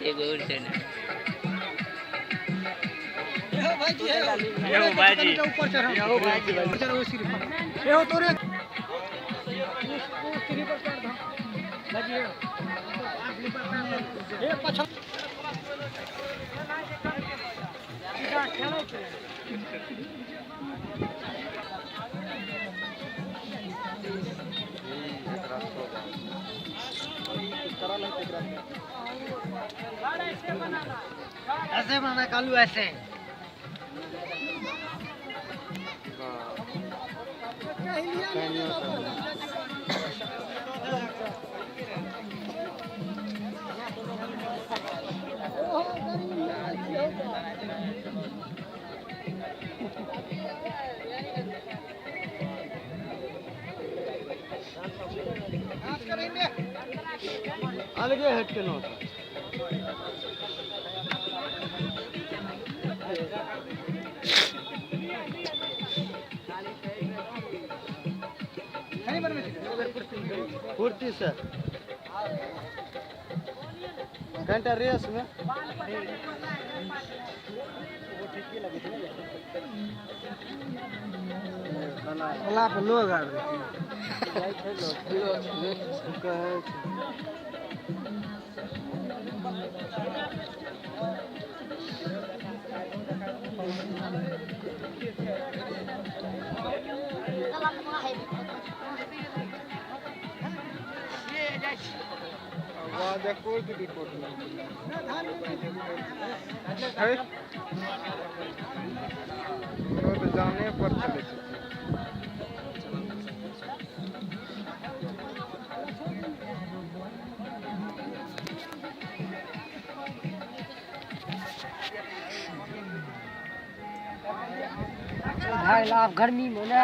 एक और से ना यो भाई ऊपर चढ़ो यो भाई चढ़ो सिर्फ यो तोरे सिरी पर चढ़ दो लगी ए पछा सीधा खेलो ऐसे बनाना कालू ऐसे अलग हट के नोट कुर्ती सर घंटा रेस में अल्लाह पे लोग आ रहे कोई भी रिपोर्ट नहीं जाने पर चले भाई लाभ गर्मी में ना